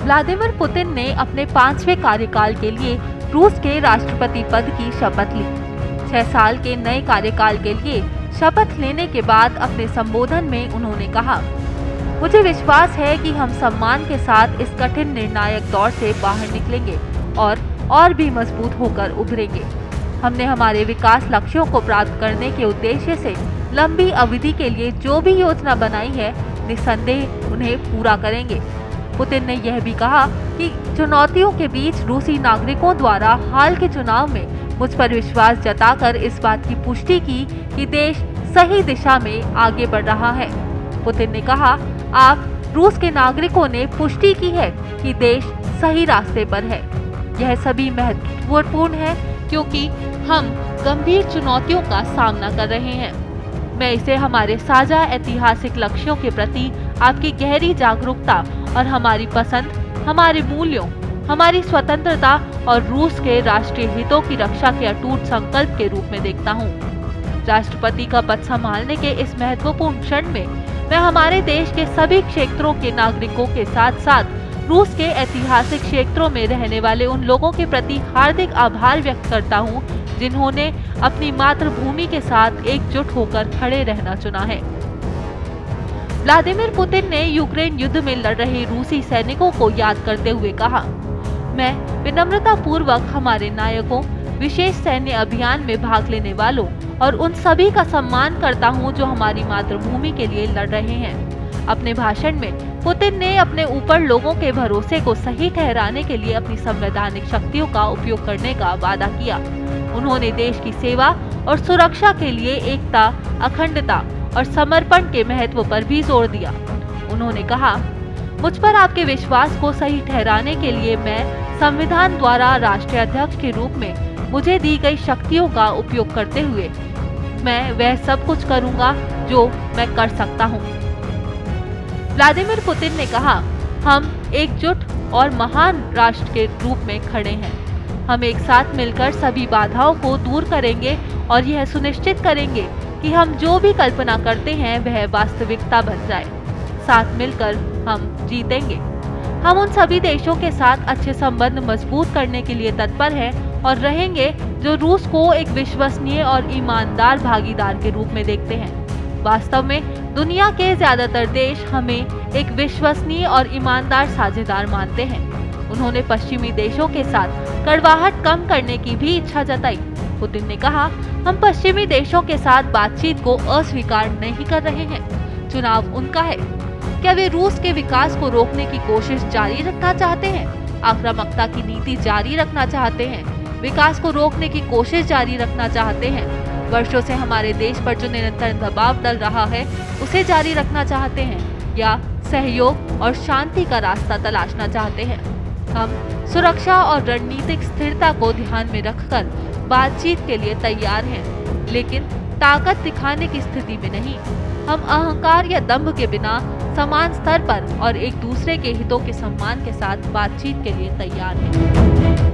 Vladimir Putin ने अपने 5वें कार्यकाल के लिए रूस के राष्ट्रपति पद की शपथ ली। 6 साल के नए कार्यकाल के लिए शपथ लेने के बाद अपने संबोधन में उन्होंने कहा, मुझे विश्वास है कि हम सम्मान के साथ इस कठिन निर्णायक दौर से बाहर निकलेंगे और भी मजबूत होकर उभरेंगे। हमने हमारे विकास लक्ष्यों को प्राप्त करने के उद्देश्य से लंबी अवधि के लिए जो भी योजना बनाई है, निस्संदेह उन्हें पूरा करेंगे। पुतिन ने यह भी कहा कि चुनौतियों के बीच रूसी नागरिकों द्वारा हाल के चुनाव में मुझ पर विश्वास जताकर इस बात की पुष्टि की कि देश सही दिशा में आगे बढ़ रहा है। पुतिन ने कहा, आप रूस के नागरिकों ने पुष्टि की है कि देश सही रास्ते पर है। यह सभी महत्वपूर्ण है क्योंकि हम गंभीर चुनौतियों का सामना कर रहे हैं। मैं इसे हमारे साझा ऐतिहासिक लक्ष्यों के प्रति आपकी गहरी जागरूकता और हमारी पसंद, हमारे मूल्यों, हमारी स्वतंत्रता और रूस के राष्ट्रीय हितों की रक्षा के अटूट संकल्प के रूप में देखता हूँ। राष्ट्रपति का पद संभालने के इस महत्वपूर्ण क्षण में मैं हमारे देश के सभी क्षेत्रों के नागरिकों के साथ साथ रूस के ऐतिहासिक क्षेत्रों में रहने वाले उन लोगों के प्रति हार्दिक आभार व्यक्त करता हूँ, जिन्होंने अपनी मातृभूमि के साथ एकजुट होकर खड़े रहना चुना है। व्लादिमीर पुतिन ने यूक्रेन युद्ध में लड़ रहे रूसी सैनिकों को याद करते हुए कहा, मैं विनम्रता पूर्वक हमारे नायकों, विशेष सैन्य अभियान में भाग लेने वालों और उन सभी का सम्मान करता हूं जो हमारी मातृभूमि के लिए लड़ रहे हैं। अपने भाषण में पुतिन ने अपने ऊपर लोगों के भरोसे को सही ठहराने के लिए अपनी संवैधानिक शक्तियों का उपयोग करने का वादा किया। उन्होंने देश की सेवा और सुरक्षा के लिए एकता, अखंडता और समर्पण के महत्व पर भी जोर दिया। उन्होंने कहा, मुझ पर आपके विश्वास को सही ठहराने के लिए मैं संविधान द्वारा राष्ट्रीय अध्यक्ष के रूप में मुझे दी गई शक्तियों का उपयोग करते हुए मैं वह सब कुछ करूंगा जो मैं कर सकता हूं। व्लादिमीर पुतिन ने कहा, हम एकजुट और महान राष्ट्र के रूप में खड़े हैं। हम एक साथ मिलकर सभी बाधाओं को दूर करेंगे और यह सुनिश्चित करेंगे कि हम जो भी कल्पना करते हैं वह वास्तविकता बन जाए। साथ मिलकर हम जीतेंगे। हम उन सभी देशों के साथ अच्छे संबंध मजबूत करने के लिए तत्पर हैं और रहेंगे जो रूस को एक विश्वसनीय और ईमानदार भागीदार के रूप में देखते हैं। वास्तव में दुनिया के ज्यादातर देश हमें एक विश्वसनीय और ईमानदार साझेदार मानते हैं। उन्होंने पश्चिमी देशों के साथ कड़वाहट कम करने की भी इच्छा जताई। पुतिन ने कहा, हम पश्चिमी देशों के साथ बातचीत को अस्वीकार नहीं कर रहे हैं। चुनाव उनका है। क्या वे रूस के विकास को रोकने की कोशिश जारी रखना चाहते हैं? आक्रामकता की नीति जारी रखना चाहते हैं? विकास को रोकने की कोशिश जारी रखना चाहते हैं? वर्षों से हमारे देश पर जो निरंतर दबाव डल रहा है उसे जारी रखना चाहते हैं या सहयोग और शांति का रास्ता तलाशना चाहते हैं? हम सुरक्षा और रणनीतिक स्थिरता को ध्यान में रखकर बातचीत के लिए तैयार हैं, लेकिन ताकत दिखाने की स्थिति में नहीं। हम अहंकार या दंभ के बिना समान स्तर पर और एक दूसरे के हितों के सम्मान के साथ बातचीत के लिए तैयार हैं।